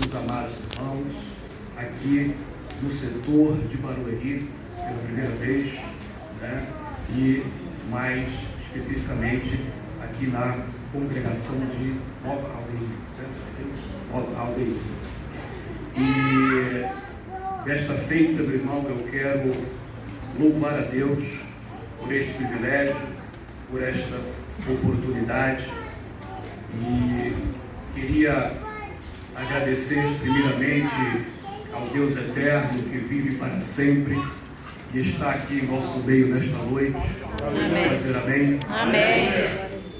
os amados irmãos aqui no setor de Barueri pela primeira vez, né? E mais especificamente aqui na congregação de Nova Aldeia, certo? Nova Aldeia. E desta feita, meu irmão, eu quero louvar a Deus por este privilégio, por esta oportunidade, e queria agradecer primeiramente ao Deus eterno que vive para sempre e está aqui em nosso meio nesta noite. Amém. Dizer amém? Amém.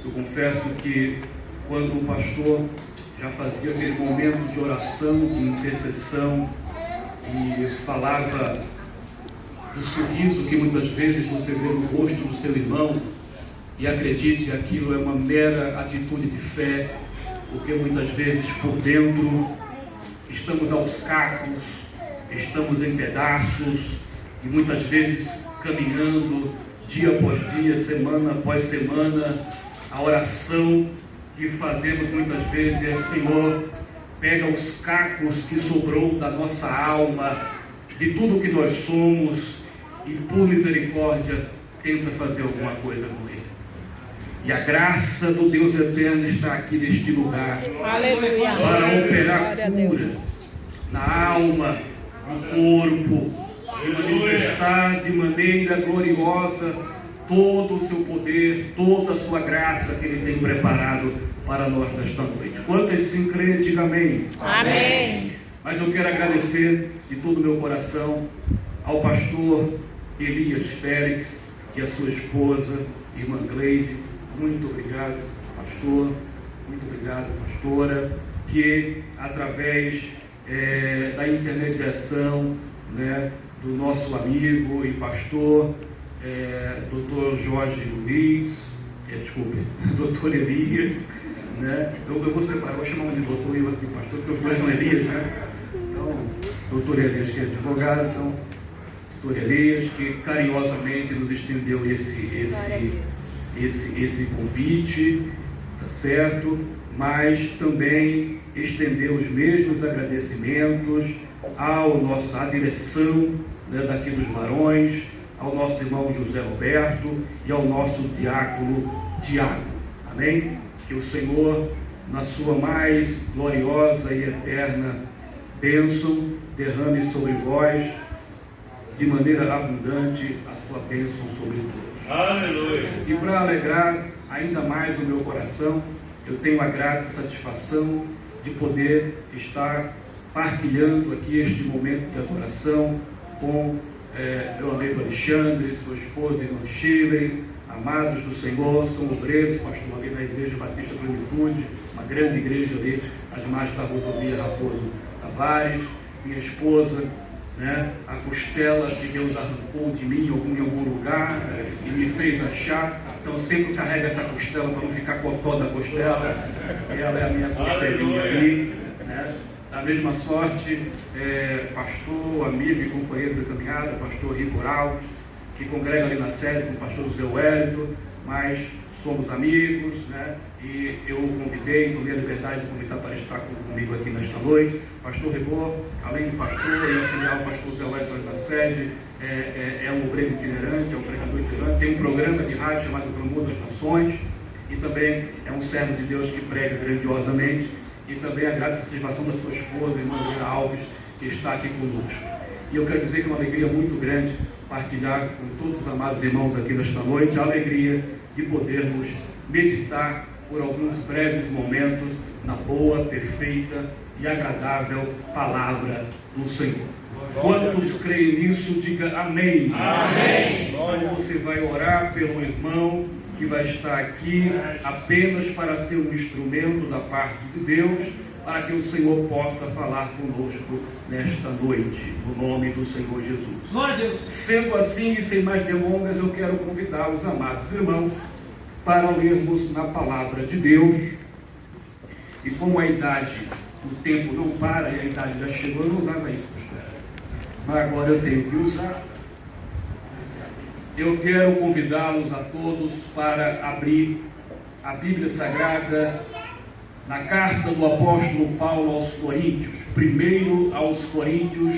Eu confesso que quando o pastor já fazia aquele momento de oração, de intercessão, e falava do sorriso que muitas vezes você vê no rosto do seu irmão, e acredite, aquilo é uma mera atitude de fé, porque muitas vezes por dentro estamos aos cacos, estamos em pedaços, e muitas vezes caminhando dia após dia, semana após semana. A oração que fazemos muitas vezes é: Senhor, pega os cacos que sobrou da nossa alma, de tudo que nós somos, e por misericórdia tenta fazer alguma coisa com ele. E a graça do Deus eterno está aqui neste lugar. Aleluia. Para operar cura na alma, no corpo, e manifestar de maneira gloriosa todo o seu poder, toda a sua graça que ele tem preparado para nós nesta noite. Quantos sim creem, diga amém. Amém. Mas eu quero agradecer de todo o meu coração ao pastor Elias Félix e a sua esposa, irmã Gleide. Muito obrigado, pastor. Muito obrigado, pastora, que através da intermediação, né, do nosso amigo e pastor Dr. Jorge Luiz, Dr. Elias, né? Eu vou separar, vou chamar um de doutor e outro de pastor, porque os dois são Elias, né? Então, Dr. Elias, que é advogado, então, Dr. Elias, que carinhosamente nos estendeu esse convite, tá certo? Mas também estendeu os mesmos agradecimentos à direção, né, daqui dos Barões, ao nosso irmão José Roberto e ao nosso diácono Tiago. Amém? Que o Senhor, na sua mais gloriosa e eterna bênção, derrame sobre vós de maneira abundante a sua bênção sobre todos. Aleluia! E para alegrar ainda mais o meu coração, eu tenho a grata satisfação de poder estar partilhando aqui este momento de adoração com meu amigo Alexandre, sua esposa, irmã Shirley, amados do Senhor, são obreiros, pastor ali na Igreja Batista Plenitude, uma grande igreja ali, às margens da rodovia Raposo Tavares. Minha esposa, né, a costela que Deus arrancou de mim em algum lugar e me fez achar, então eu sempre carrego essa costela para não ficar cotó da costela, ela é a minha costelinha ali, né? Da mesma sorte, pastor, amigo e companheiro da caminhada, pastor Rico Alves, que congrega ali na sede com o pastor José Wellington, mas somos amigos, né? E eu o convidei, tomei a liberdade de convidar para estar comigo aqui nesta noite. Pastor Rigor, além de pastor e auxiliar o pastor José Wellington na sede, é um obreiro itinerante, é um pregador itinerante, tem um programa de rádio chamado Clamor das Nações, e também é um servo de Deus que prega grandiosamente. E também a grata satisfação da sua esposa, irmã Helena Alves, que está aqui conosco. E eu quero dizer que é uma alegria muito grande partilhar com todos os amados irmãos aqui nesta noite a alegria de podermos meditar por alguns breves momentos na boa, perfeita e agradável palavra do Senhor. Quantos creem nisso, diga amém. Amém. Então você vai orar pelo irmão que vai estar aqui apenas para ser um instrumento da parte de Deus, para que o Senhor possa falar conosco nesta noite, no nome do Senhor Jesus. Glória a Deus. Sendo assim, e sem mais delongas, eu quero convidar os amados irmãos para lermos na palavra de Deus. E como a idade, o tempo não para e a idade já chegou, eu não usava isso, pastor, mas agora eu tenho que usar. Eu quero convidá-los a todos para abrir a Bíblia Sagrada na carta do apóstolo Paulo aos Coríntios, primeiro aos Coríntios.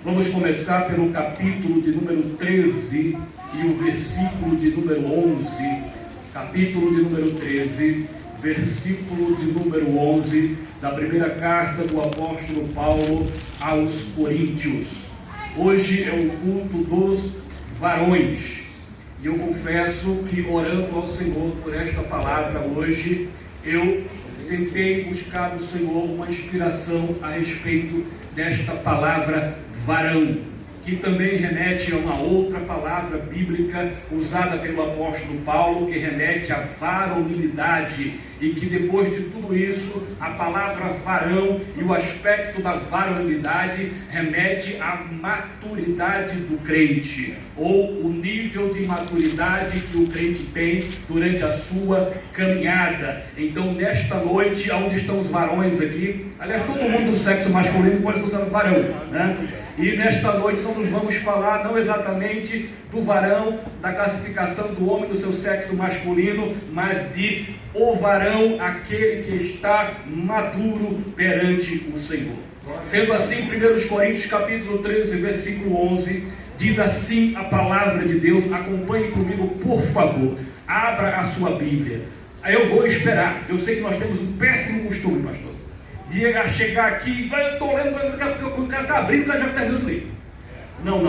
Vamos começar pelo capítulo de número 13 e o versículo de número 11. Capítulo de número 13, versículo de número 11, da primeira carta do apóstolo Paulo aos Coríntios. Hoje é o culto dos varões. E eu confesso que, orando ao Senhor por esta palavra hoje, eu tentei buscar do Senhor uma inspiração a respeito desta palavra varão, que também remete a uma outra palavra bíblica usada pelo apóstolo Paulo, que remete à varonilidade, e que depois de tudo isso, a palavra varão e o aspecto da varonilidade remete à maturidade do crente, ou o nível de maturidade que o crente tem durante a sua caminhada. Então, nesta noite, onde estão os varões aqui, aliás, todo mundo do sexo masculino pode ser varão, né? E nesta noite nós vamos falar não exatamente do varão, da classificação do homem do seu sexo masculino, mas de o varão, aquele que está maduro perante o Senhor. Sendo assim, 1 Coríntios capítulo 13, versículo 11, diz assim a palavra de Deus. Acompanhe comigo, por favor. Abra a sua Bíblia. Eu vou esperar. Eu sei que nós temos um péssimo costume, pastor, de chegar aqui, eu estou lendo, daqui a pouco o cara está abrindo, o cara já terminou de ler. Não,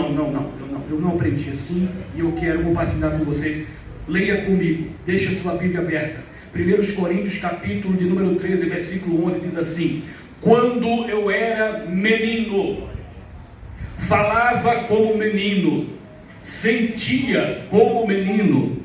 eu não aprendi assim, e eu quero compartilhar com vocês. Leia comigo, deixa a sua Bíblia aberta. 1 Coríntios capítulo de número 13, versículo 11, diz assim: quando eu era menino, falava como menino, sentia como menino,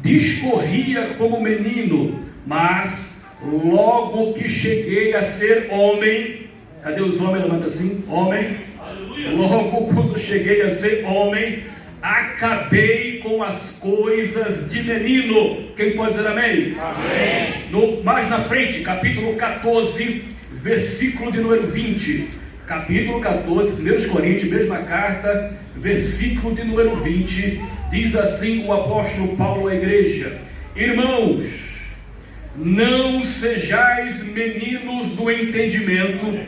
discorria como menino, mas logo que cheguei a ser homem, cadê os homens? Levanta assim, homem. Aleluia. Logo quando cheguei a ser homem, acabei com as coisas de menino. Quem pode dizer amém? Amém. Mais na frente, capítulo 14, versículo de número 20. Capítulo 14, 1 Coríntios, mesma carta, versículo de número 20, diz assim o apóstolo Paulo à igreja: irmãos, não sejais meninos do entendimento,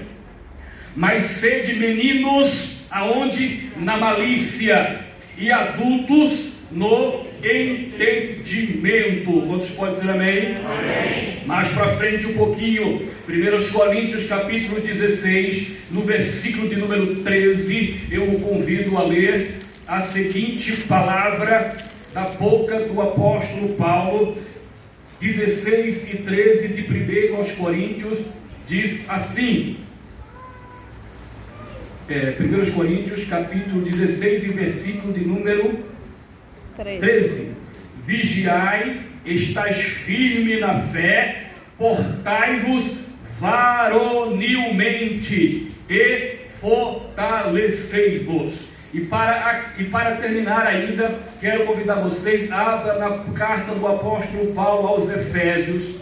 mas sede meninos aonde? Na malícia, e adultos no entendimento. Quantos podem dizer amém? Amém. Mais para frente um pouquinho, 1 Coríntios capítulo 16, no versículo de número 13, eu o convido a ler a seguinte palavra da boca do apóstolo Paulo. 16 e 13 de 1 aos Coríntios, diz assim, 1 Coríntios capítulo 16 e versículo de número 13. Vigiai, estais firme na fé, portai-vos varonilmente e fortalecei-vos. E para terminar ainda, quero convidar vocês, abra na carta do apóstolo Paulo aos Efésios,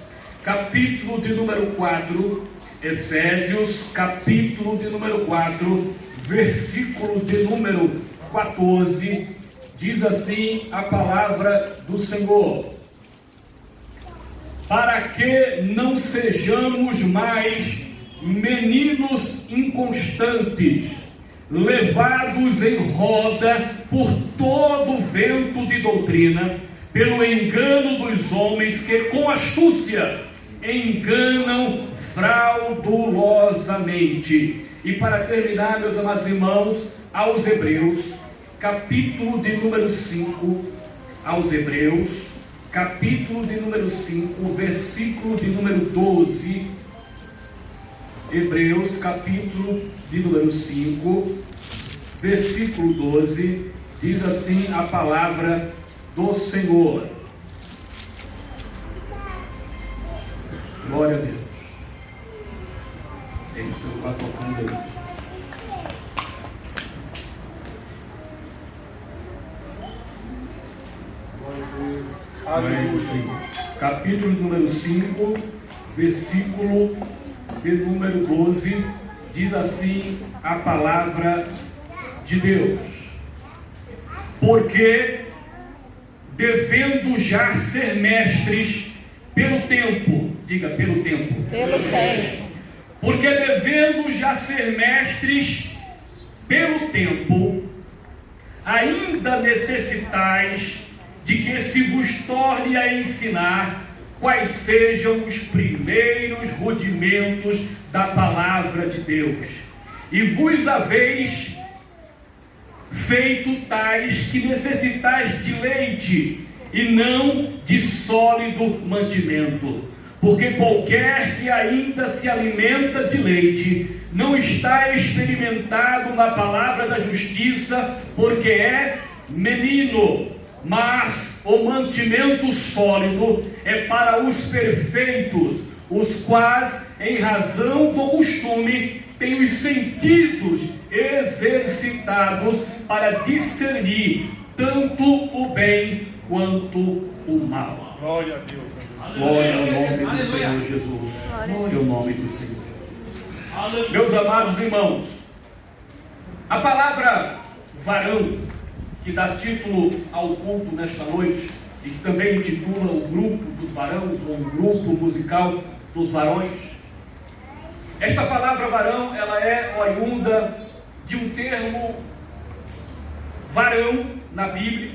capítulo de número 4, Efésios, capítulo de número 4, versículo de número 14, diz assim a palavra do Senhor: para que não sejamos mais meninos inconstantes, levados em roda por todo vento de doutrina, pelo engano dos homens que com astúcia enganam fraudulosamente. E para terminar, meus amados irmãos, aos Hebreus, capítulo de número 5, aos Hebreus, capítulo de número 5, versículo de número 12, Hebreus, capítulo de número 5, versículo 12, diz assim a palavra do Senhor. Glória a Deus. Tem o celular tocando aí. Aleluia. Capítulo número 5, versículo de número 12, diz assim a palavra de Deus: porque devendo já ser mestres pelo tempo, Diga, pelo tempo. Pelo tempo. Porque devendo já ser mestres pelo tempo, ainda necessitais de que se vos torne a ensinar quais sejam os primeiros rudimentos da palavra de Deus. E vos haveis feito tais que necessitais de leite e não de sólido mantimento. Porque qualquer que ainda se alimenta de leite não está experimentado na palavra da justiça, porque é menino. Mas o mantimento sólido é para os perfeitos, os quais, em razão do costume, têm os sentidos exercitados para discernir tanto o bem quanto o mal. Glória a Deus. Glória ao nome do Senhor Jesus. Glória ao nome do Senhor Jesus. Meus amados irmãos, a palavra varão, que dá título ao culto nesta noite, e que também intitula o grupo dos varões, ou o grupo musical dos varões. Esta palavra varão, ela é oriunda de um termo varão na Bíblia,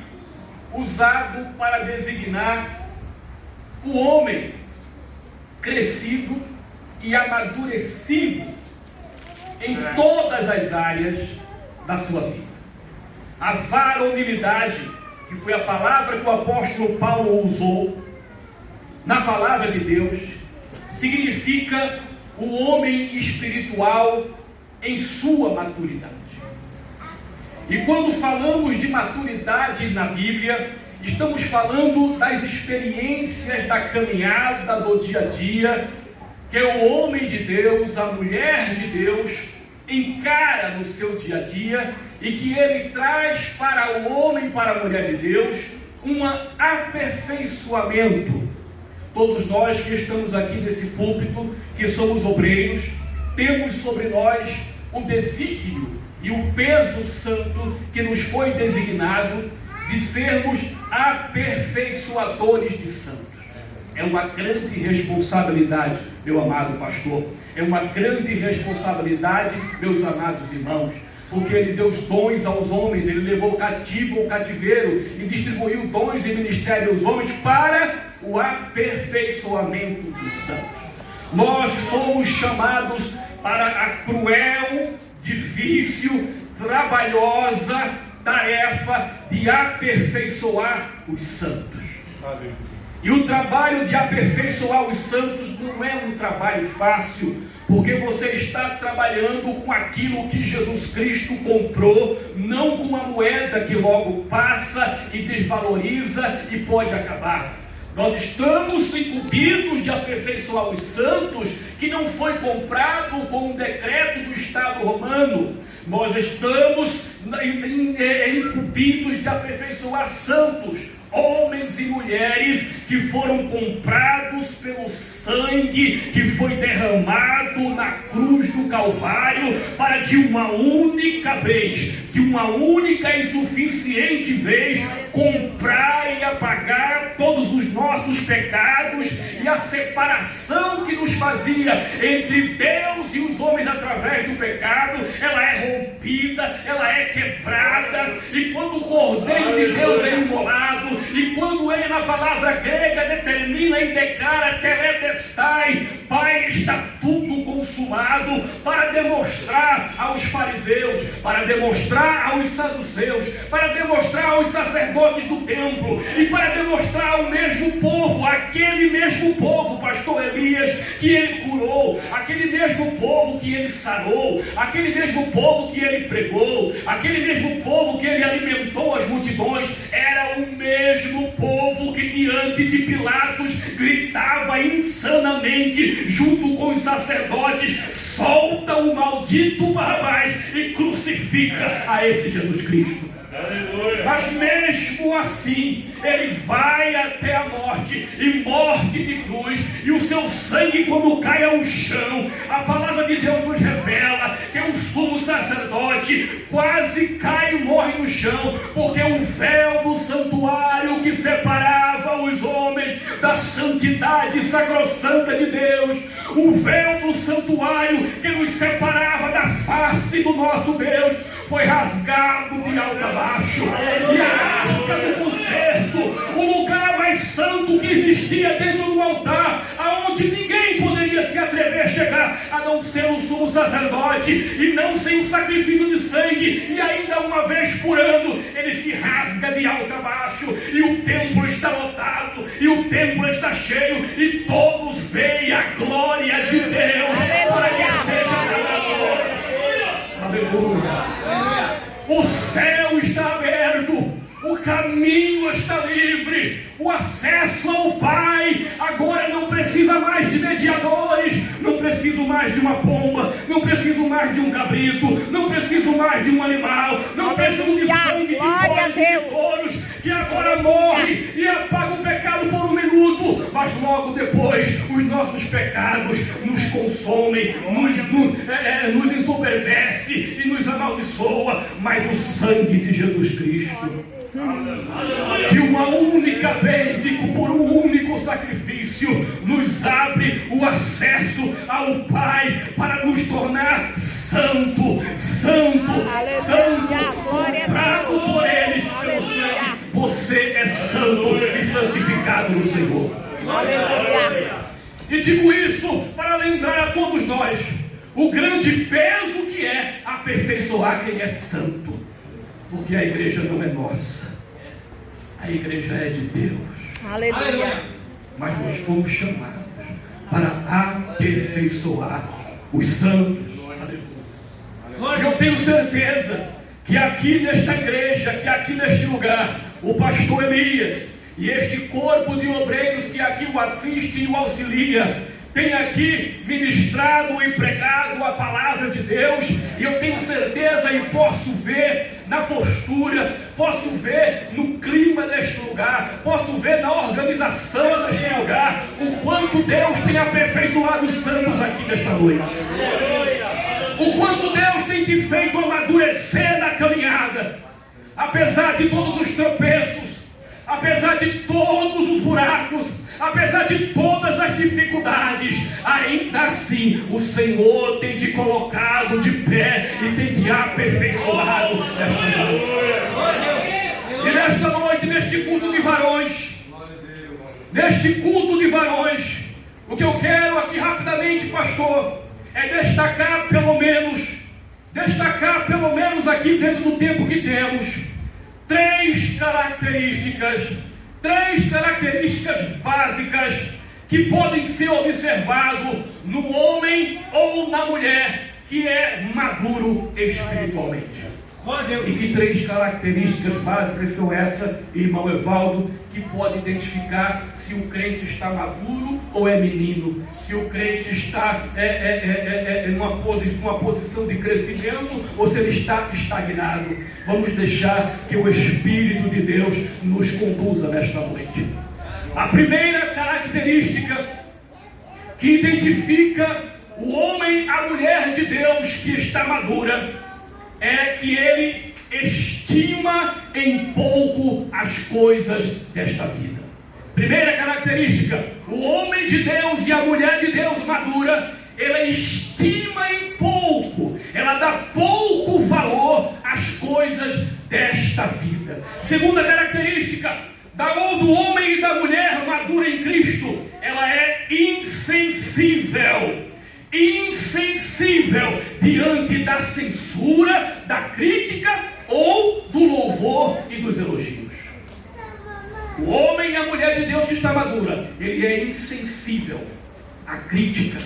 usado para designar o homem crescido e amadurecido em todas as áreas da sua vida. A varonilidade, que foi a palavra que o apóstolo Paulo usou na palavra de Deus, significa o homem espiritual em sua maturidade. E quando falamos de maturidade na Bíblia, estamos falando das experiências da caminhada do dia a dia, que o homem de Deus, a mulher de Deus, encara no seu dia a dia, e que ele traz para o homem, para a mulher de Deus, um aperfeiçoamento. Todos nós que estamos aqui nesse púlpito, que somos obreiros, temos sobre nós o desígnio e o peso santo que nos foi designado de sermos aperfeiçoadores de santos. É uma grande responsabilidade, meu amado pastor. É uma grande responsabilidade, meus amados irmãos, porque ele deu os dons aos homens, ele levou cativo ao cativeiro e distribuiu dons e ministério aos homens para o aperfeiçoamento dos santos. Nós fomos chamados para a cruel, difícil, trabalhosa tarefa de aperfeiçoar os santos. E o trabalho de aperfeiçoar os santos não é um trabalho fácil, porque você está trabalhando com aquilo que Jesus Cristo comprou, não com uma moeda que logo passa e desvaloriza e pode acabar. Nós estamos incumbidos de aperfeiçoar os santos, que não foi comprado com um decreto do Estado romano. Nós estamos incumbidos de aperfeiçoar santos, homens e mulheres que foram comprados pelo sangue que foi derramado na cruz do Calvário, para de uma única vez, de uma única e suficiente vez, comprar e apagar todos os nossos pecados, e a separação que nos fazia entre Deus e os homens através do pecado, ela é rompida, ela é quebrada. E quando o Cordeiro de Deus é imolado, e quando ele na palavra grega determina e declara teletestai, Pai, está tudo consumado, para demonstrar aos fariseus, para demonstrar aos saduceus, para demonstrar aos sacerdotes do templo, e para demonstrar ao mesmo povo, aquele mesmo povo, pastor Elias, que ele curou, aquele mesmo povo que ele sarou, aquele mesmo povo que ele pregou, aquele mesmo povo que ele alimentou as multidões, era o mesmo povo que diante de Pilatos gritava insanamente junto com os sacerdotes: solta o maldito Barrabás e crucifica a esse Jesus Cristo. Mas mesmo assim, ele vai até a morte, e morte de cruz, e o seu sangue, quando cai ao chão, a palavra de Deus nos revela que o sumo sacerdote, sacerdote quase cai e morre no chão, porque o véu do santuário que separava os homens da santidade sacrossanta de Deus, o véu do santuário que nos separava da face do nosso Deus, foi rasgado de alto a baixo. E a arca do concerto, o lugar mais santo que existia dentro do altar, aonde ninguém poderia se atrever a chegar, a não ser o sumo sacerdote, e não sem o sacrifício de sangue, e ainda uma vez por ano, ele se rasga de alto a baixo, e o templo está lotado, e o templo está cheio, e todos veem a glória de Deus, para que seja agradado. Aleluia. O céu está aberto, o caminho está livre, o acesso ao Pai agora não precisa mais de mediadores, não preciso mais de uma pomba, não preciso mais de um cabrito, não preciso mais de um animal, não preciso de sangue de bodes e de touros, que agora morre e apaga o pecado por um minuto, mas logo depois os nossos pecados nos consomem, nos ensoberbece e nos amaldiçoa, mas o sangue de Jesus Cristo, que uma única vez e por um único sacrifício nos abre o acesso ao Pai para nos tornar santo, comprado por Ele pelo sangue. Você é santo e santificado no Senhor. Aleluia. E digo isso para lembrar a todos nós o grande peso que é aperfeiçoar quem é santo, porque a igreja não é nossa, a igreja é de Deus. Aleluia. Mas nós fomos chamados para aperfeiçoar os santos. Aleluia. Eu tenho certeza que aqui nesta igreja, que aqui neste lugar, o pastor Elias e este corpo de obreiros que aqui o assiste e o auxilia, tem aqui ministrado e pregado a palavra de Deus, e eu tenho certeza e posso ver na postura, posso ver no clima deste lugar, posso ver na organização deste lugar, o quanto Deus tem aperfeiçoado os santos aqui nesta noite, o quanto Deus tem te feito amadurecer na caminhada, apesar de todos os tropeços, apesar de todos os buracos, apesar de todas as dificuldades, ainda assim o Senhor tem te colocado de pé e tem te aperfeiçoado nesta noite. E nesta noite, neste culto de varões, o que eu quero aqui rapidamente, pastor, é destacar pelo menos aqui dentro do tempo que temos, três características básicas que podem ser observadas no homem ou na mulher que é maduro espiritualmente. E que três características básicas são essas, irmão Evaldo, que pode identificar se o crente está maduro ou é menino, se o crente está numa posição de crescimento ou se ele está estagnado. Vamos deixar que o Espírito de Deus nos conduza nesta noite. A primeira característica que identifica o homem, a mulher de Deus que está madura, é que ele estima em pouco as coisas desta vida. Primeira característica, o homem de Deus e a mulher de Deus madura, ela estima em pouco, ela dá pouco valor às coisas desta vida. Segunda característica, do homem e da mulher madura em Cristo, ela é insensível diante da censura, da crítica ou do louvor e dos elogios. O homem e a mulher de Deus que está madura, ele é insensível à crítica,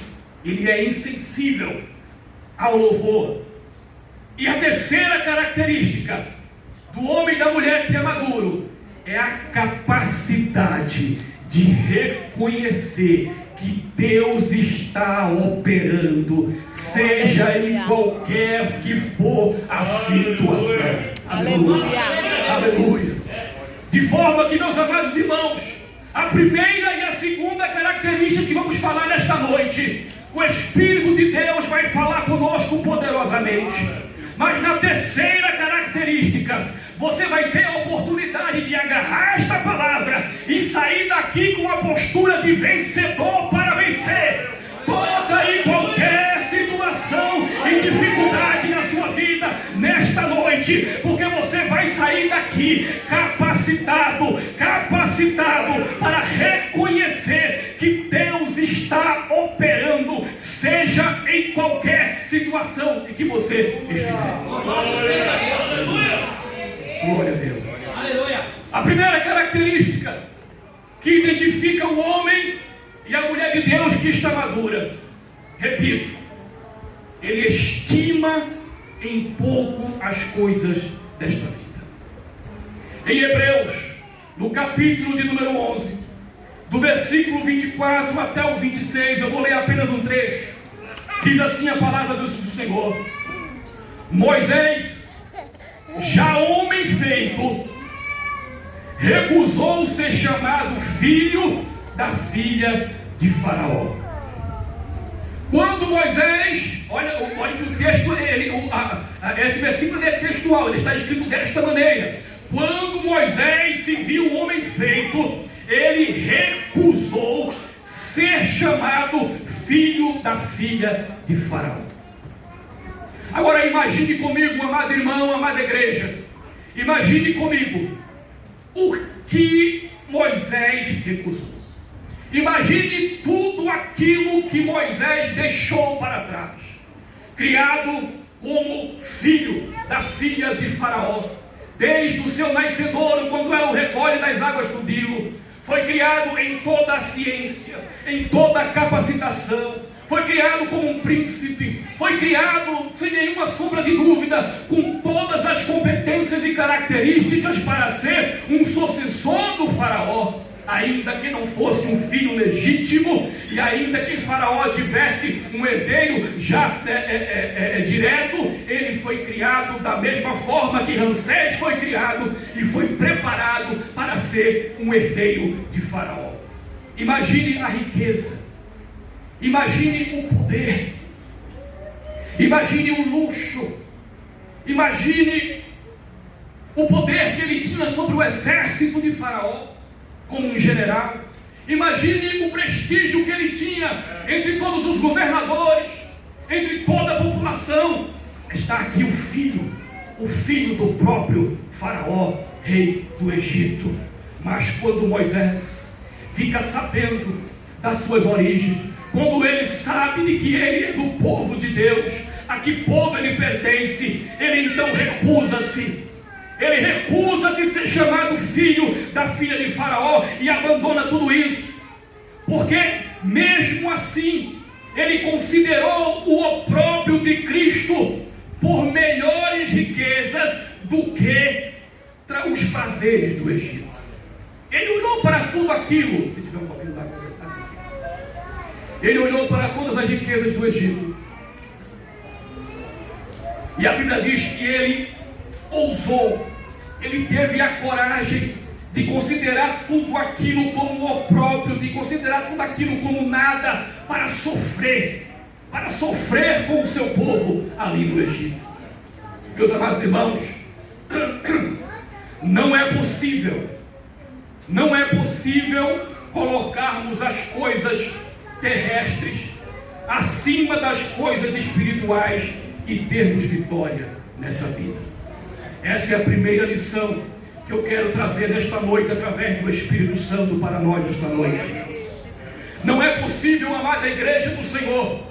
ele é insensível ao louvor. E a terceira característica do homem e da mulher que é maduro é a capacidade de reconhecer que Deus está operando, seja em qualquer que for a situação. Aleluia. Aleluia. De forma que, meus amados irmãos, a primeira e a segunda característica que vamos falar nesta noite, o Espírito de Deus vai falar conosco poderosamente. Mas na terceira característica, você vai ter a oportunidade de agarrar esta palavra e sair daqui com a postura de vencedor para vencer toda e qualquer situação e dificuldade na sua vida nesta noite, porque você vai sair daqui capacitado para reconhecer que Deus está operando, seja em qualquer situação em que você estiver. Glória a Deus. A primeira característica que identifica o homem e a mulher de Deus que está madura, repito, ele estima em pouco as coisas desta vida. Em Hebreus, no capítulo de número 11, do versículo 24 até o 26, eu vou ler apenas um trecho. Diz assim a palavra do Senhor: Moisés, já homem feito, recusou ser chamado filho da filha de Faraó. Quando Moisés, olha que o texto, esse versículo é textual, ele está escrito desta maneira: quando Moisés se viu homem feito, ele recusou ser chamado filho da filha de Faraó. Agora imagine comigo, amado irmão, amada igreja, imagine comigo o que Moisés recusou. Imagine tudo aquilo que Moisés deixou para trás. Criado como filho da filha de Faraó, desde o seu nascedouro, quando era o recolhe das águas do Nilo, foi criado em toda a ciência, em toda a capacitação, foi criado como um príncipe, foi criado sem nenhuma sombra de dúvida, com todas as competências e características para ser um sucessor do Faraó. Ainda que não fosse um filho legítimo, e ainda que Faraó tivesse um herdeiro já direto, ele foi criado da mesma forma que Ramsés foi criado e foi preparado para ser um herdeiro de Faraó. Imagine a riqueza, imagine o poder, imagine o luxo, imagine o poder que ele tinha sobre o exército de Faraó como um general. Imagine o prestígio que ele tinha entre todos os governadores, entre toda a população. Está aqui o filho do próprio Faraó, rei do Egito. Mas quando Moisés fica sabendo das suas origens, quando ele sabe de que ele é do povo de Deus, a que povo ele pertence, ele então recusa-se. Ele recusa-se ser chamado filho da filha de Faraó e abandona tudo isso, porque mesmo assim ele considerou o opróbrio de Cristo por melhores riquezas do que os prazeres do Egito. Ele olhou para tudo aquilo, ele olhou para todas as riquezas do Egito, e a Bíblia diz que ele ousou, ele teve a coragem de considerar tudo aquilo como opróbrio, de considerar tudo aquilo como nada, para sofrer com o seu povo ali no Egito. Meus amados irmãos, não é possível colocarmos as coisas terrestres acima das coisas espirituais e termos vitória nessa vida. Essa é a primeira lição que eu quero trazer nesta noite, através do Espírito Santo para nós nesta noite. Não é possível, amada igreja do Senhor,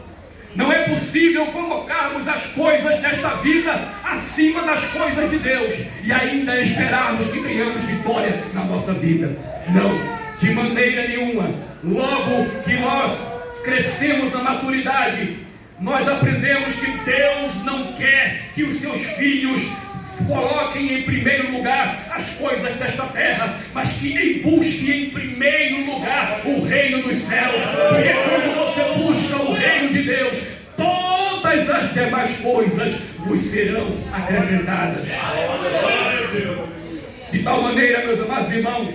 não é possível colocarmos as coisas desta vida acima das coisas de Deus e ainda esperarmos que tenhamos vitória na nossa vida. Não, de maneira nenhuma. Logo que nós crescemos na maturidade, nós aprendemos que Deus não quer que os seus filhos coloquem em primeiro lugar as coisas desta terra, mas que busque em primeiro lugar o reino dos céus, porque quando você busca o reino de Deus, todas as demais coisas vos serão acrescentadas. De tal maneira, meus amados irmãos,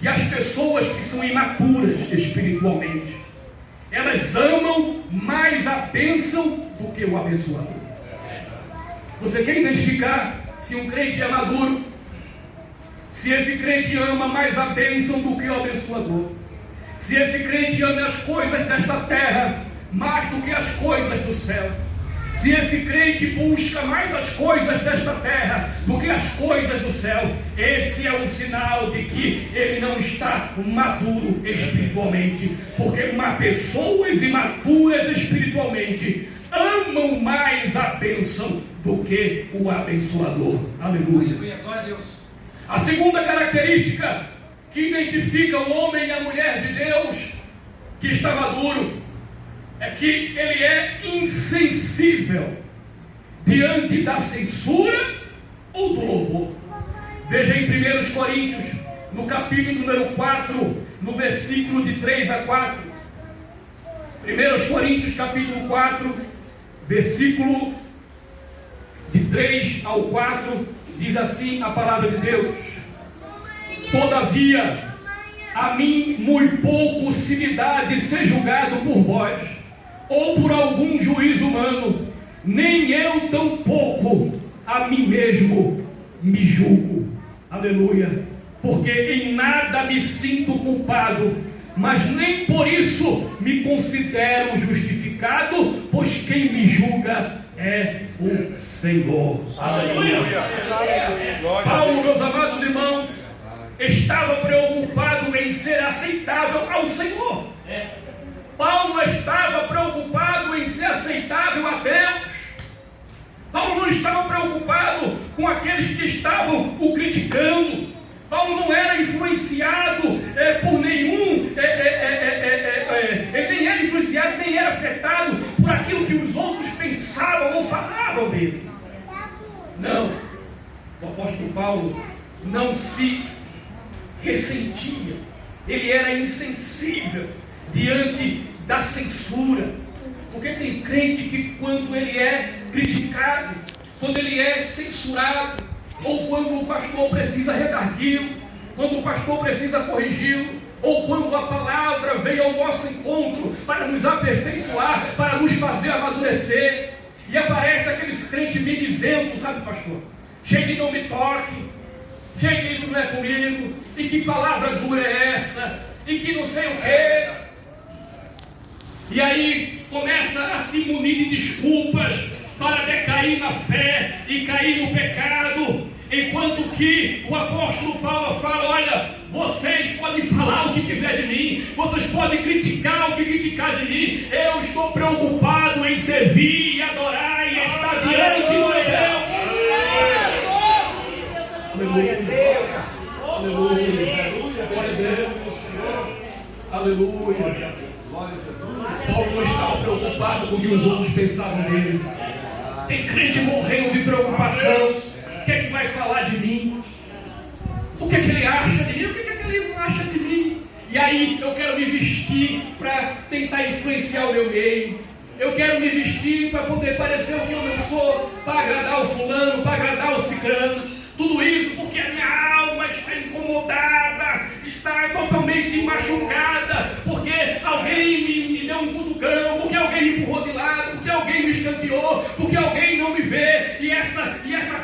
que as pessoas que são imaturas espiritualmente, elas amam mais a bênção do que o abençoador. Você quer identificar se um crente é maduro? Se esse crente ama mais a bênção do que o abençoador. Se esse crente ama as coisas desta terra mais do que as coisas do céu. Se esse crente busca mais as coisas desta terra do que as coisas do céu, esse é um sinal de que ele não está maduro espiritualmente. Porque pessoas imaturas espiritualmente amam mais a bênção do que o abençoador. Aleluia. A segunda característica que identifica o homem e a mulher de Deus que está maduro é que ele é insensível diante da censura ou do louvor. Veja em 1 Coríntios, no capítulo número 4, no versículo de 3 a 4. 1 Coríntios, capítulo 4, versículo de 3 ao 4, diz assim a palavra de Deus: Todavia, a mim muito pouco se me dá de ser julgado por vós, ou por algum juízo humano, nem eu tampouco a mim mesmo me julgo. Aleluia. Porque em nada me sinto culpado, mas nem por isso me considero justificado, pois quem me julga é o Senhor. Aleluia. Paulo, meus amados irmãos, estava preocupado em ser aceitável ao Senhor. Paulo estava preocupado em ser aceitável a Deus. Paulo não estava preocupado com aqueles que estavam o criticando. Paulo não era influenciado por nenhum, ele nem era influenciado, nem era afetado por aquilo que os outros pensavam ou falavam dele. Não, o apóstolo Paulo não se ressentia, ele era insensível diante da censura. Porque tem crente que quando ele é criticado, quando ele é censurado, ou quando o pastor precisa redarguí-lo, quando o pastor precisa corrigi-lo, ou quando a palavra veio ao nosso encontro para nos aperfeiçoar, para nos fazer amadurecer, e aparece aqueles crentes mimizentos, sabe, pastor? Cheio de não me toque, cheio de isso não é comigo, e que palavra dura é essa, e que não sei o quê. E aí começa a se munir de desculpas para decair na fé e cair no pecado, enquanto que o apóstolo Paulo fala: olha, vocês podem falar o que quiser de mim, vocês podem criticar o que criticar de mim, eu estou preocupado em servir e adorar e estar diante do meu Deus. Aleluia, aleluia, glória a Deus, aleluia. Paulo não estava preocupado com o que os outros pensavam dele. Tem crente morrendo de preocupação. O que é que vai falar de mim? O que é que ele acha de mim? O que é que ele não acha de mim? E aí eu quero me vestir para tentar influenciar o meu meio. Eu quero me vestir para poder parecer o que eu não sou, para agradar o fulano, para agradar o cicrano. Tudo isso porque a minha alma está incomodada, está totalmente machucada, porque alguém me deu um cutucão, porque alguém me empurrou de lado, porque alguém me escanteou, porque alguém não me vê, e essa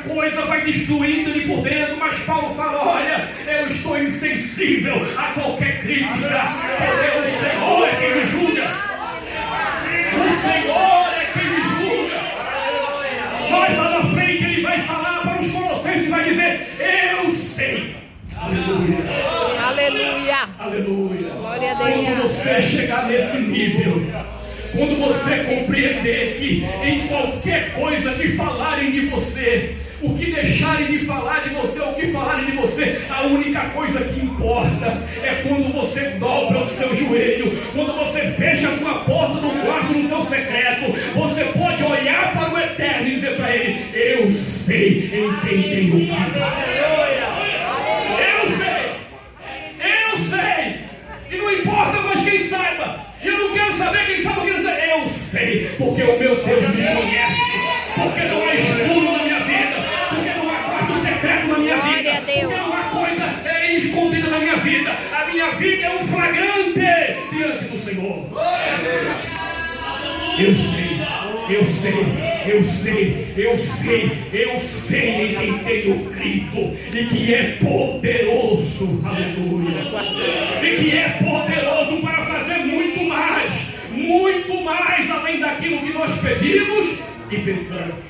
coisa vai destruindo-lhe por dentro. Mas Paulo fala: olha, eu estou insensível a qualquer crítica, porque o Senhor é quem me julga. O Senhor é quem me julga. Mas lá na frente ele vai falar para os colossenses e vai dizer: eu sei. Aleluia. Aleluia. Aleluia. Glória a Deus. Quando você chegar nesse nível, quando você compreender que em qualquer coisa que falarem de você, o que deixarem de falar de você, o que falarem de você, a única coisa que importa é quando você dobra o seu joelho, quando você fecha a sua porta no quarto, no seu secreto, você pode olhar para o eterno e dizer para ele: eu sei em quem tenho crido. Eu sei, e não importa mais quem saiba, eu não quero saber quem sabe, eu quero dizer: eu sei, porque o meu Deus me conhece, porque não há escuro na minha vida, porque não há quarto secreto na minha vida, porque não há coisa escondida na minha vida. A minha vida é um flagrante diante do Senhor. Eu sei, Eu sei em quem tenho crido, e que é poderoso, aleluia, e que é poderoso para fazer muito mais além daquilo que nós pedimos e pensamos.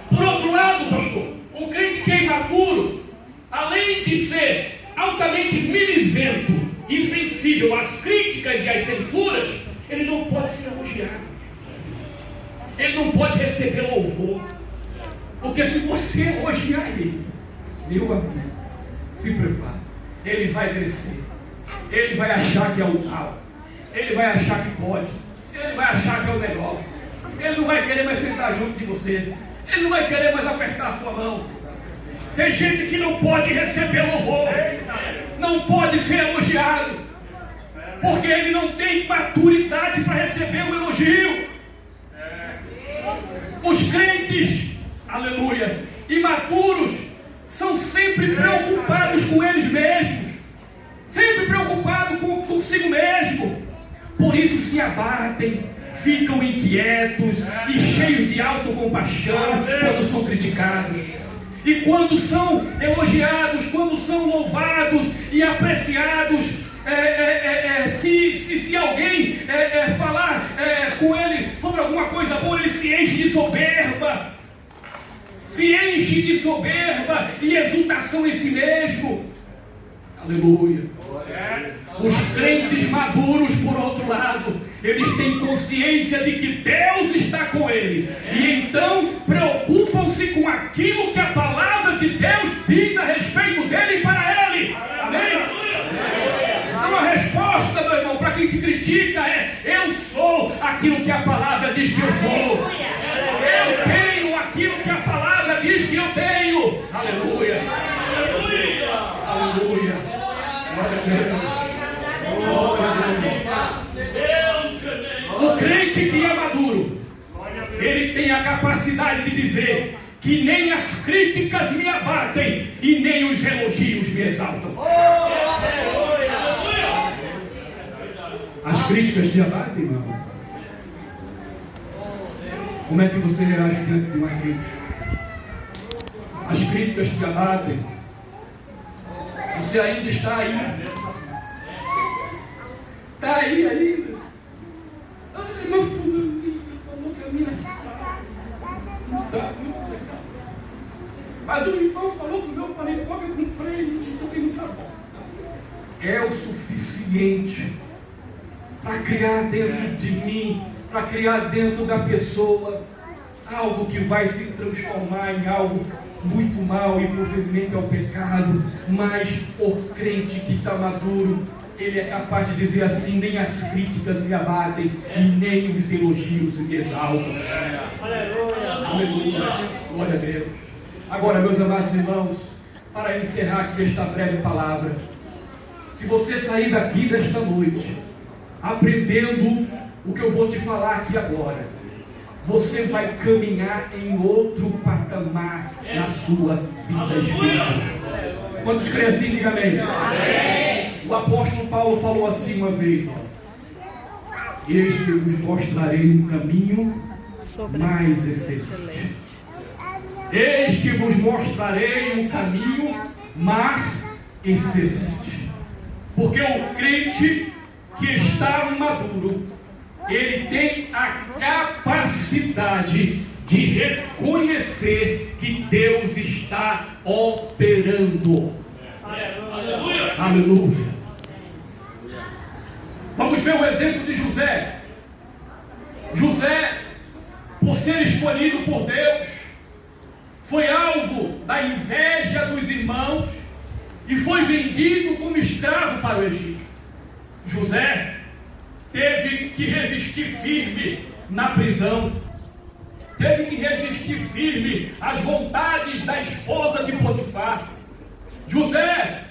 Por outro lado, pastor, um crente que é imaturo, além de ser altamente mimizento e sensível às críticas e às censuras, ele não pode ser elogiado, ele não pode receber louvor, porque se você elogiar ele, meu amigo, se prepare, ele vai crescer, ele vai achar que é o tal, ele vai achar que pode, ele vai achar que é o melhor, ele não vai querer mais sentar junto de você, ele não vai querer mais apertar a sua mão. Tem gente que não pode receber louvor, não pode ser elogiado, porque ele não tem maturidade para receber um elogio. Os crentes, aleluia, imaturos, são sempre preocupados com eles mesmos, sempre preocupados consigo mesmo. Por isso se abatem, ficam inquietos e cheios de autocompaixão quando são criticados. E quando são elogiados, quando são louvados e apreciados, se alguém falar com ele sobre alguma coisa boa, ele se enche de soberba. Se enche de soberba e exultação em si mesmo. Aleluia. Os crentes maduros, por outro lado, eles têm consciência de que Deus está com ele, e então preocupam-se com aquilo que a palavra de Deus diz a respeito dele e para ele. Amém? Então a resposta, meu irmão, para quem te critica é: eu sou aquilo que a palavra diz que eu sou. Eu tenho aquilo que a palavra diz que eu tenho. Aleluia. Aleluia. Aleluia. Glória a Deus. O crente que é maduro, ele tem a capacidade de dizer que nem as críticas me abatem e nem os elogios me exaltam. As críticas te abatem, irmão? Como é que você reage diante de uma crítica? As críticas te abatem. Você ainda está aí. Está aí ainda. Ai, meu fulaninho falou que a minha sala não está muito legal. Mas o irmão falou que o meu paletó eu comprei e também não está bom. É o suficiente para criar dentro de mim, para criar dentro da pessoa algo que vai se transformar em algo muito mal e provavelmente ao pecado. Mas o crente que está maduro, ele é capaz de dizer assim: nem as críticas me abatem e nem os elogios me exaltam. Aleluia. Glória a Deus. Agora, meus amados irmãos, para encerrar aqui esta breve palavra, se você sair daqui desta noite aprendendo o que eu vou te falar aqui agora, você vai caminhar em outro patamar na sua vida espiritual. Quantos creem assim, diga amém. Amém. O apóstolo Paulo falou assim uma vez: eis que vos mostrarei um caminho mais excelente. Eis que vos mostrarei um caminho mais excelente. Porque o crente que está maduro, ele tem a capacidade de reconhecer que Deus está operando. Aleluia. Aleluia. Vamos ver o exemplo de José. José, por ser escolhido por Deus, foi alvo da inveja dos irmãos e foi vendido como escravo para o Egito. José teve que resistir firme na prisão, teve que resistir firme às vontades da esposa de Potifar. José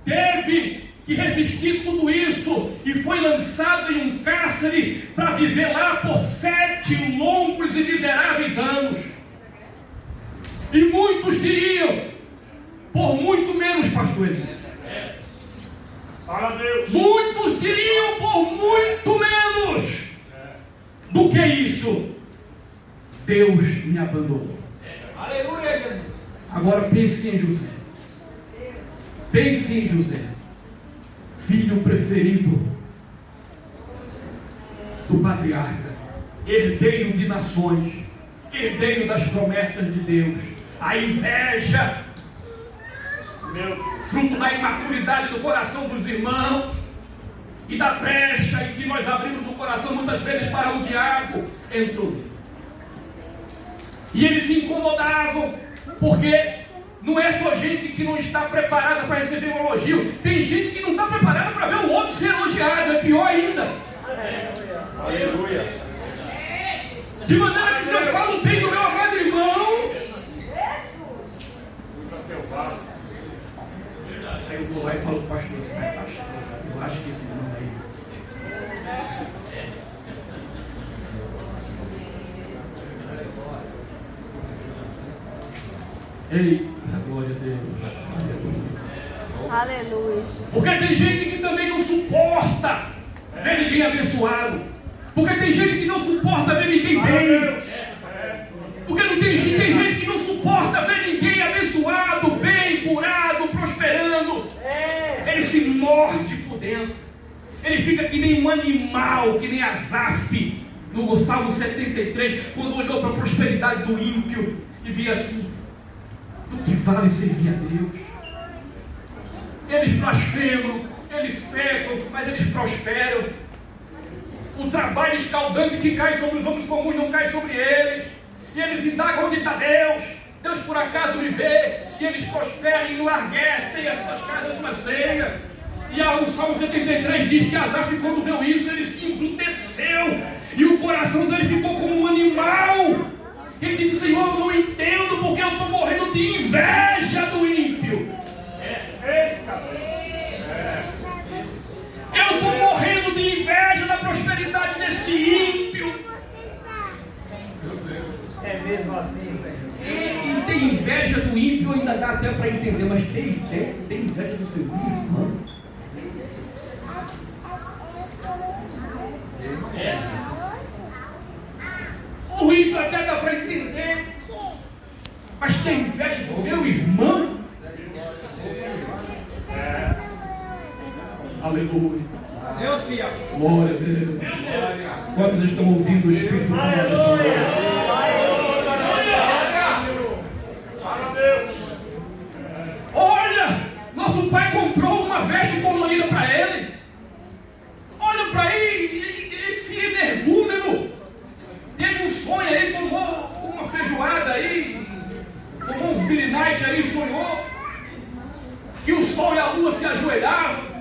teve que resistir tudo isso e foi lançado em um cárcere para viver lá por 7 longos e miseráveis anos. E muitos diriam: por muito menos, pastor Eli. Muitos diriam: por muito menos do que isso. Deus me abandonou. Aleluia, Jesus. Agora pense em José. Pense em José, filho preferido do patriarca, herdeiro de nações, herdeiro das promessas de Deus. A inveja, fruto da imaturidade do coração dos irmãos e da brecha em que nós abrimos no coração muitas vezes para o diabo, entrou. E eles se incomodavam, porque não é só gente que não está preparada para receber um elogio, tem gente que não está preparada para ver o outro ser elogiado, é pior ainda. Aleluia. De maneira que se eu falo bem do meu amado irmão, aí eu vou lá e falo para o pastor assim, pastor, eu acho que esse irmão aí ei, glória a Deus. Aleluia. Porque tem gente que também não suporta ver ninguém abençoado. Porque tem gente que não suporta ver ninguém bem. Porque não tem gente que não suporta ver ninguém abençoado, bem, curado, prosperando. Ele se morde por dentro. Ele fica que nem um animal, que nem Asaf, no Salmo 73, quando olhou para a prosperidade do ímpio e via assim: do que vale servir a Deus? Eles blasfemam, eles pecam, mas eles prosperam. O trabalho escaldante que cai sobre os homens comuns não cai sobre eles. E eles indagam onde está Deus. Deus por acaso me vê. E eles prosperam e enlarguecem as suas casas, a sua ceia. E o Salmo 73 diz que Asaf, quando viu isso, ele se embruteceu. E o coração dele ficou como um animal. Ele disse: Senhor, eu não entendo porque eu estou morrendo de inveja do ímpio. Eu estou morrendo de inveja da prosperidade desse ímpio. É mesmo assim, Senhor. E tem inveja do ímpio, ainda dá até para entender, mas tem inveja do seu irmão. O ímpio até dá para entender, mas tem inveja do meu irmão? Aleluia. Deus fiel. Glória a Deus. Quantos estão ouvindo o Espírito falar dessa manhã? Olha, nosso pai comprou uma veste colorida para ele. Olha para aí, esse energúmeno teve um sonho aí, tomou uma feijoada aí, tomou uns Billy Night aí, sonhou que o sol e a lua se ajoelhavam.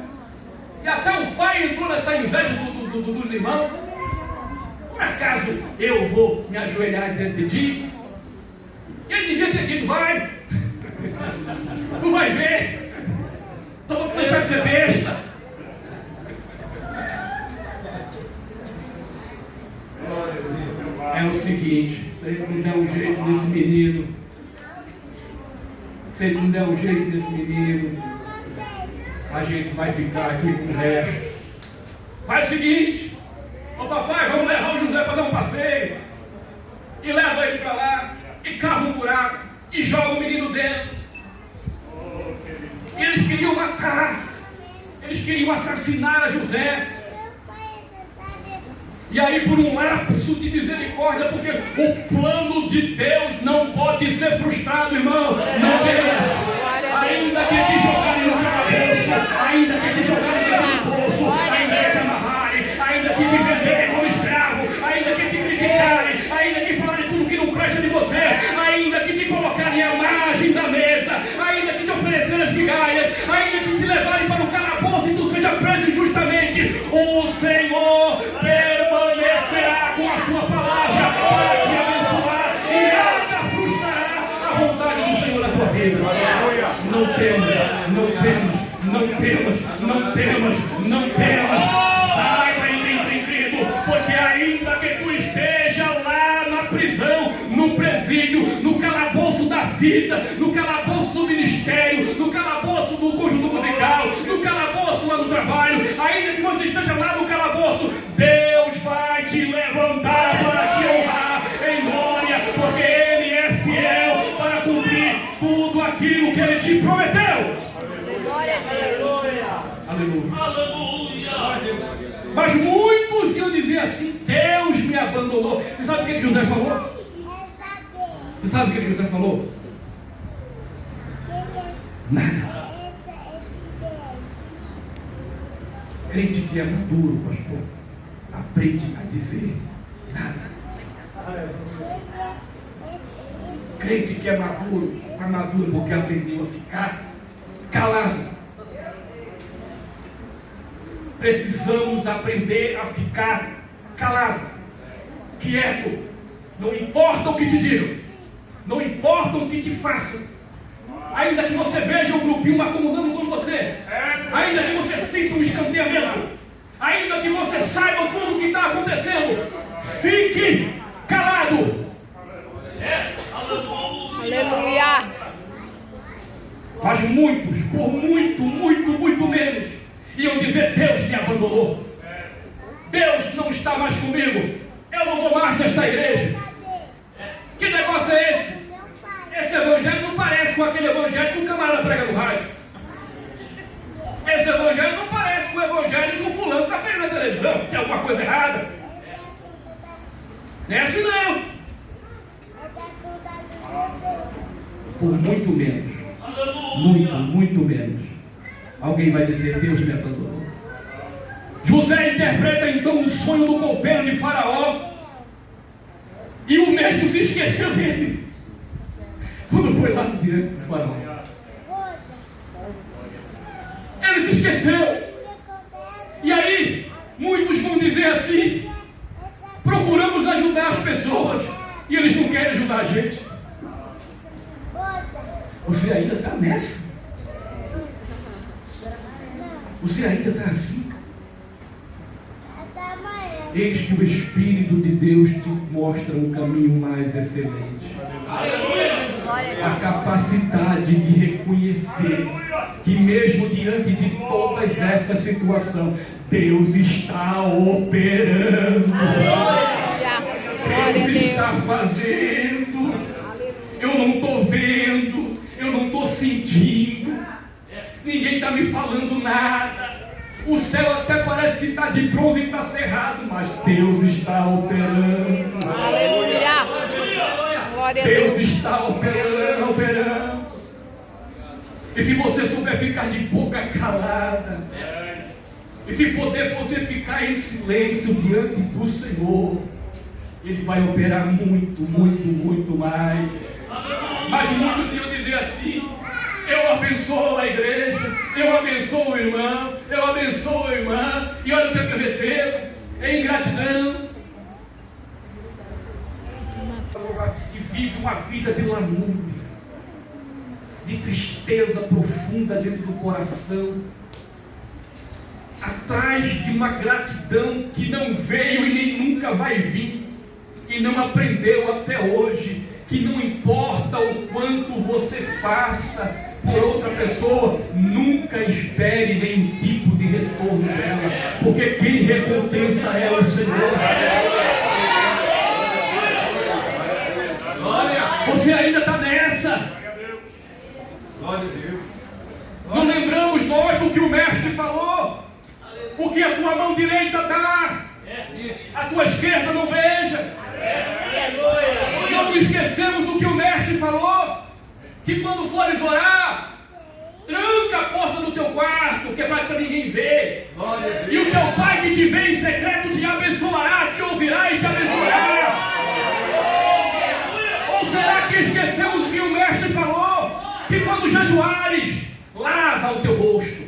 E até o pai entrou nessa inveja dos irmãos. Por acaso eu vou me ajoelhar diante de ti? E ele devia ter dito: vai, tu vai ver, então vou deixar de ser besta. É o seguinte, se ele não der um jeito nesse menino, a gente vai ficar aqui com o resto. Faz o seguinte: ô papai, vamos levar o José para dar um passeio. E leva ele para lá, e cava um buraco, e joga o menino dentro. E eles queriam matar, eles queriam assassinar a José. E aí, por um lapso de misericórdia, porque o plano de Deus não pode ser frustrado, irmão. Não deixe. Ainda que te jogarem no calabouço, ainda que te jogarem dentro do poço, ainda que te amarrarem, ainda que te venderem como escravo, ainda que te criticarem, ainda que falarem tudo que não presta de você, ainda que te colocarem a margem da mesa, ainda que te oferecerem as migalhas, ainda que te levarem para o calabouço e tu seja preso injustamente, o Senhor permanecerá com a sua palavra para te abençoar e nada frustrará a vontade do Senhor na tua vida. Não temas. Saiba, incrível, porque ainda que tu esteja lá na prisão, no presídio, no calabouço da vida, no calabouço do ministério, no calabouço do conjunto musical, no calabouço lá no trabalho, ainda que você esteja lá no calabouço, Deus vai te levantar para te honrar em glória aquilo que Ele te prometeu. Glória a Deus. Aleluia. Mas muitos iam dizer assim: Deus me abandonou. Você sabe o que José falou? Você sabe o que José falou? Nada. Crente que é maduro, pastor, aprende a dizer nada. Crente que é maduro, está maduro porque aprendeu a ficar calado. Precisamos aprender a ficar calado, quieto. Não importa o que te digam, não importa o que te façam, ainda que você veja um grupinho acomodando com você, ainda que você sinta um escanteamento, ainda que você saiba tudo o que está acontecendo, fique calado. Aleluia. Mas muitos, por muito menos, iam dizer: Deus me abandonou, Deus não está mais comigo, eu não vou mais nesta igreja. Que negócio é esse? Esse evangelho não parece com aquele evangelho que o camarada prega no rádio. Esse evangelho não parece com o evangelho que o fulano está pregando na televisão. Tem alguma coisa errada? Não é assim não. Por muito menos, muito menos, alguém vai dizer: Deus me abandonou. José interpreta então o sonho do copeiro de Faraó, e o mesmo se esqueceu dele quando foi lá diante do Faraó. Ele se esqueceu. E aí muitos vão dizer assim: procuramos ajudar as pessoas e eles não querem ajudar a gente. Você ainda está nessa? Você ainda está assim? Eis que o Espírito de Deus te mostra um caminho mais excelente. A capacidade de reconhecer que mesmo diante de todas essas situações, Deus está operando. Deus está fazendo. Eu não estou vendo, eu não estou sentindo, ninguém está me falando nada. O céu até parece que está de bronze e está cerrado, mas Deus está operando. Aleluia. Glória a Deus Deus. está operando. E se você souber ficar de boca calada, e se puder você ficar em silêncio diante do Senhor, Ele vai operar muito mais. Mas muitos iam dizer assim: eu abençoo a igreja, eu abençoo o irmão, eu abençoo a irmã, e olha o que eu recebo, é ingratidão. E vive uma vida de lamúria, de tristeza profunda dentro do coração, atrás de uma gratidão que não veio e nem nunca vai vir, e não aprendeu até hoje que não importa o quanto você faça por outra pessoa, nunca espere nenhum tipo de retorno dela, porque quem recompensa é o Senhor. Você ainda está nessa. Não lembramos nós do que o mestre falou: o que a tua mão direita dá, a tua esquerda não veja. Não esquecemos do que o mestre falou, que quando fores orar, tranca a porta do teu quarto, que é para ninguém ver, e o teu pai que te vê em secreto te abençoará, te ouvirá e te abençoará. Ou será que esquecemos o que o mestre falou, que quando jejuares, lava o teu rosto,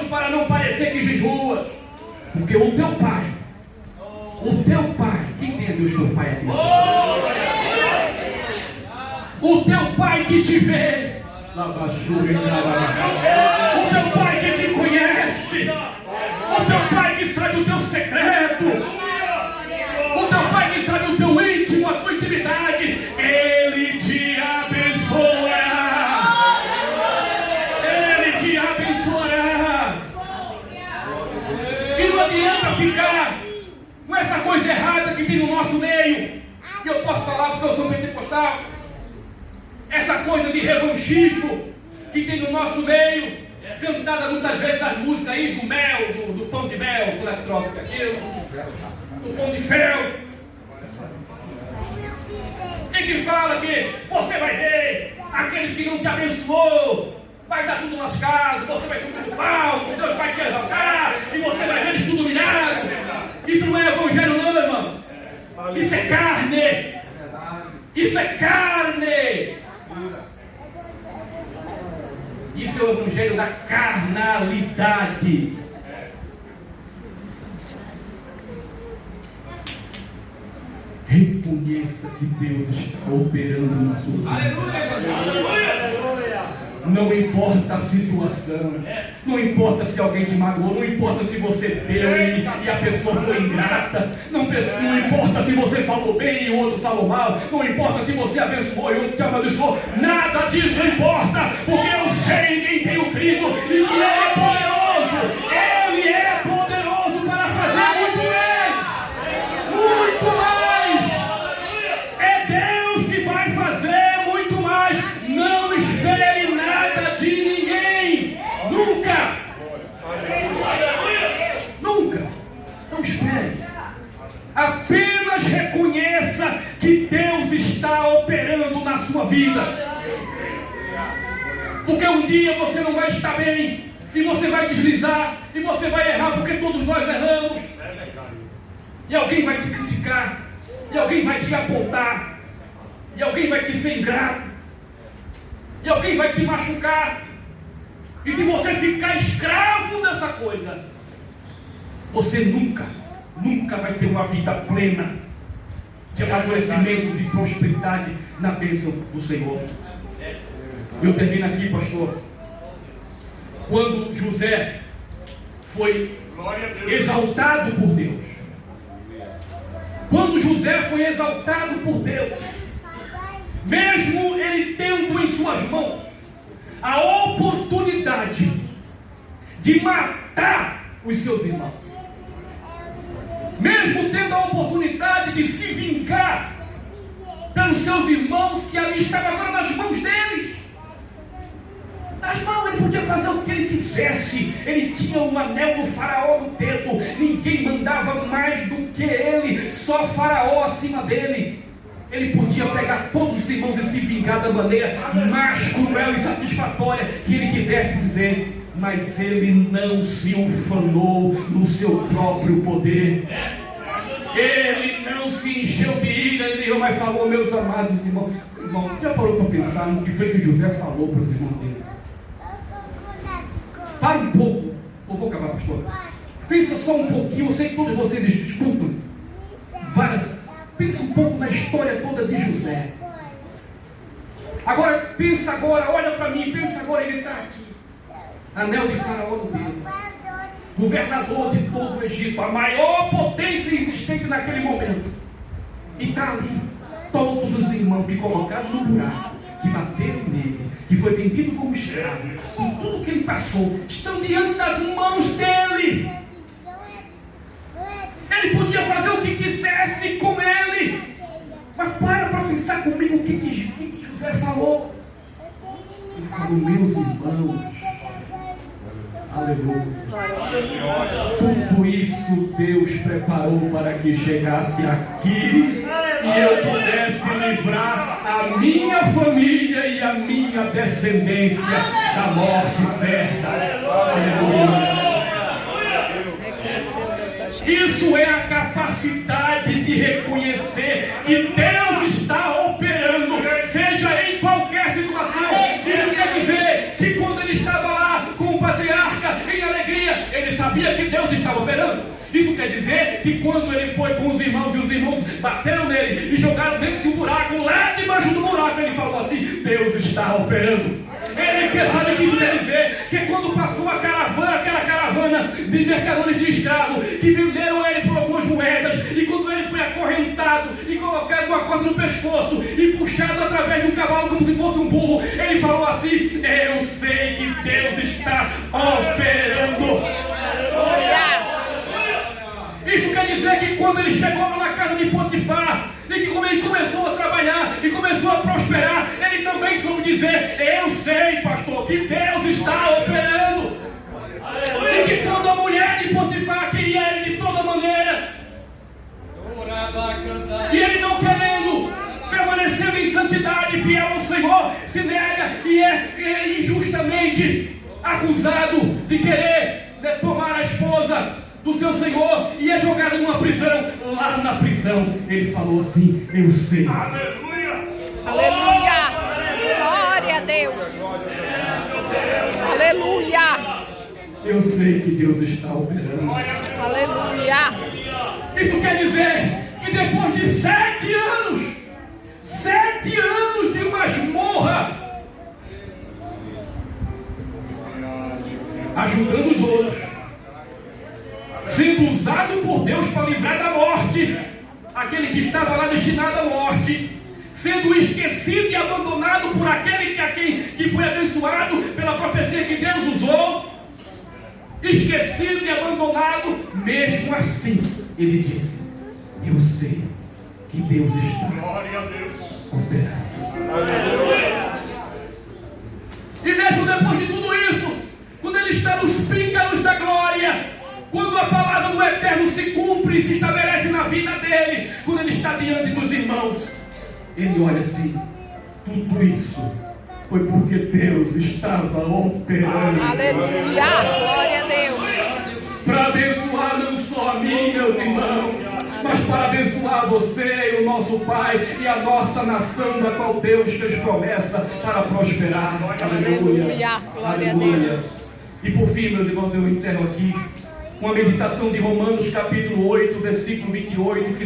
para não parecer que jejuas, porque o teu pai, quem tem a Deus teu pai aqui? O teu pai que te vê, o teu pai que te conhece, o teu pai que sabe o teu secreto, o teu pai que sabe o teu íntimo, a tua intimidade, Ele te abençoará. Ele te abençoará. E não adianta ficar com essa coisa errada que tem no nosso meio, que eu posso falar porque eu sou pentecostal. essa coisa de revanchismo que tem no nosso meio, cantada muitas vezes das músicas aí do mel, do pão de mel, sei lá que troço que é aquilo, do pão de fel. Quem que fala que você vai ver aqueles que não te abençoou, vai dar tudo lascado, você vai subir no palco, Deus vai te exaltar e você vai ver eles tudo humilhado. Isso não é evangelho não, irmão. Isso é carne. Isso é carne. Isso é o evangelho da carnalidade. Reconheça que Deus está operando na sua vida. Não importa a situação, não importa se alguém te magoou, não importa se você deu e a pessoa foi ingrata, não importa se você falou bem e o outro falou mal, não importa se você abençoou e o outro te abençoou, nada disso importa, porque eu sei em quem tenho crido e que Ele é poderoso, Ele é poderoso para fazer muito mais, é Deus que vai fazer muito mais, não espere nada de ninguém, nunca, não espere, apenas reconheça que Deus está operando na sua vida, porque um dia você não vai estar bem, e você vai deslizar, e você vai errar, porque todos nós erramos, e alguém vai te criticar, e alguém vai te apontar, e alguém vai te ser ingrato, e alguém vai te machucar, e se você ficar escravo dessa coisa, você nunca vai ter uma vida plena de amadurecimento, de prosperidade na bênção do Senhor. Eu termino aqui, pastor. Quando José foi exaltado por Deus, quando José foi exaltado por Deus, mesmo ele tendo em suas mãos a oportunidade de matar os seus irmãos, mesmo tendo a oportunidade de se vingar pelos seus irmãos que ali estavam agora nas mãos deles, nas mãos, ele podia fazer o que ele quisesse, ele tinha o anel do faraó no dedo, ninguém mandava mais do que ele, só faraó acima dele. Ele podia pegar todos os irmãos e se vingar da maneira mais cruel e satisfatória que ele quisesse fazer, mas ele não se ufanou no seu próprio poder, ele não se encheu de ira, ele mas falou, meus amados irmãos, você já parou para pensar no que foi que José falou para os irmãos dele? Para um pouco, eu vou acabar, pastor, pensa só um pouquinho, eu sei que todos vocês escutam pensa um pouco na história toda de José. Agora, pensa agora, olha para mim, pensa agora, ele está aqui. Anel de faraó no dedo. Governador de todo o Egito, a maior potência existente naquele momento. E está ali, todos os irmãos que colocaram no buraco, que bateram nele, que foi vendido como escravo, com tudo que ele passou, estão diante das mãos dele. Ele podia fazer o que quisesse com ele, mas para pensar comigo o que José falou. Ele falou, meus irmãos, aleluia, tudo isso Deus preparou para que chegasse aqui e eu pudesse livrar a minha família e a minha descendência da morte certa. Aleluia. Isso é a capacidade de reconhecer que Deus está operando, seja em qualquer situação. Isso quer dizer que quando ele estava lá com o patriarca em alegria, ele sabia que Deus estava operando. Isso quer dizer que quando ele foi com os irmãos e os irmãos bateram nele e jogaram dentro de um buraco, lá debaixo do buraco, ele falou assim, Deus está operando. Ele sabe o que isso quer dizer? Que quando passou aquela caravana de mercadores de escravos que venderam ele por algumas moedas, e quando ele foi acorrentado e colocado uma coisa no pescoço e puxado através de um cavalo como se fosse um burro, ele falou assim, eu sei que Deus está operando. Isso quer dizer que quando ele chegou na casa de Potifar, e que como ele começou a trabalhar e começou a prosperar, ele também dizer: eu sei, pastor, que Deus está operando. E que quando a mulher de Potifar queria ele de toda maneira, e ele não querendo, permanecendo em santidade, fiel ao Senhor, se nega e é injustamente acusado de querer tomar a esposa do seu Senhor e é jogado numa prisão. Lá na prisão ele falou assim: eu sei. Aleluia! Glória a Deus! Aleluia! Eu sei que Deus está operando. Aleluia! Isso quer dizer que depois de 7 anos de masmorra, ajudando os outros, sendo usado por Deus para livrar da morte aquele que estava lá destinado à morte, sendo esquecido e abandonado por aquele que foi abençoado pela profecia que Deus usou, esquecido e abandonado, mesmo assim ele disse: eu sei que Deus está operando. E mesmo depois de tudo isso, quando ele está nos píncaros da glória, quando a palavra do Eterno se cumpre e se estabelece na vida dele, quando ele está diante dos irmãos, ele olha assim: tudo isso foi porque Deus estava operando. Aleluia! Glória a Deus! Para abençoar não só a mim, meus irmãos, mas para abençoar você e o nosso Pai e a nossa nação, da qual Deus fez promessa para prosperar. Aleluia! Glória a Deus! E por fim, meus irmãos, eu encerro aqui com a meditação de Romanos capítulo 8, versículo 28, que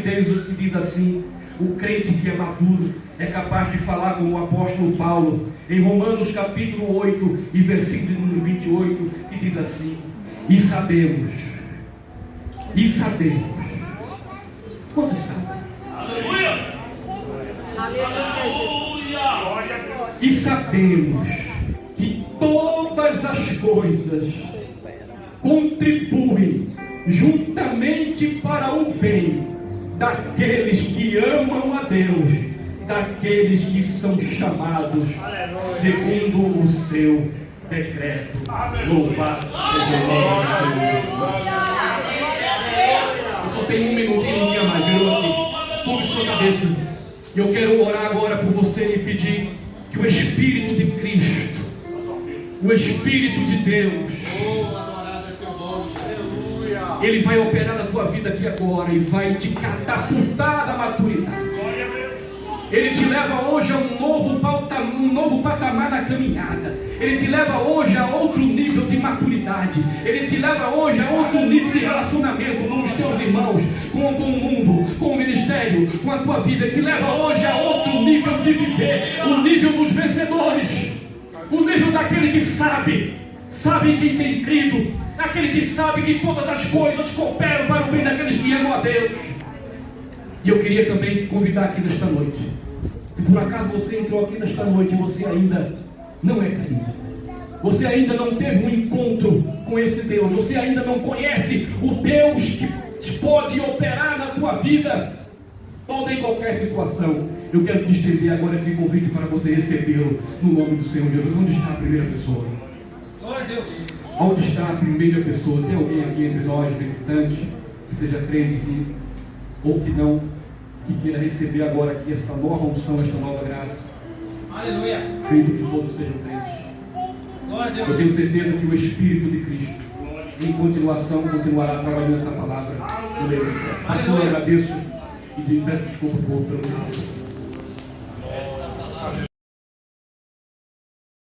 diz assim: o crente que é maduro é capaz de falar como o apóstolo Paulo, em Romanos capítulo 8 e versículo número 28, que diz assim: e sabemos, quantos sabem? Aleluia! E sabemos que todas as coisas contribuem juntamente para o bem daqueles que amam a Deus, daqueles que são chamados segundo o seu decreto. Louvado seja o nome do Senhor. Eu só tenho um minutinho, não tinha mais, virou aqui. Curve sua cabeça. E eu quero orar agora por você e pedir que o Espírito de Cristo, o Espírito de Deus, ele vai operar na tua vida aqui agora e vai te catapultar da maturidade. Ele te leva hoje a um novo patamar na caminhada. Ele te leva hoje a outro nível de maturidade. Ele te leva hoje a outro nível de relacionamento com os teus irmãos, com o mundo, com o ministério, com a tua vida. Ele te leva hoje a outro nível de viver, o nível dos vencedores, o nível daquele que sabe quem tem crido, aquele que sabe que todas as coisas cooperam para o bem daqueles que amam a Deus. E eu queria também te convidar aqui nesta noite. Se por acaso você entrou aqui nesta noite e você ainda não é crente, você ainda não teve um encontro com esse Deus, você ainda não conhece o Deus que pode operar na tua vida, toda e qualquer situação, eu quero te estender agora esse convite para você recebê-lo no nome do Senhor Jesus. Onde está a primeira pessoa? Glória a Deus! Onde está a primeira pessoa? Tem alguém aqui entre nós, visitante, que seja crente aqui, ou que não, que queira receber agora aqui esta nova unção, esta nova graça? Aleluia! Feito que todos sejam crentes. Glória a Deus! Eu tenho certeza que o Espírito de Cristo, em continuação, continuará trabalhando essa palavra no meio de nós. Pastor, eu agradeço e peço desculpa por outra.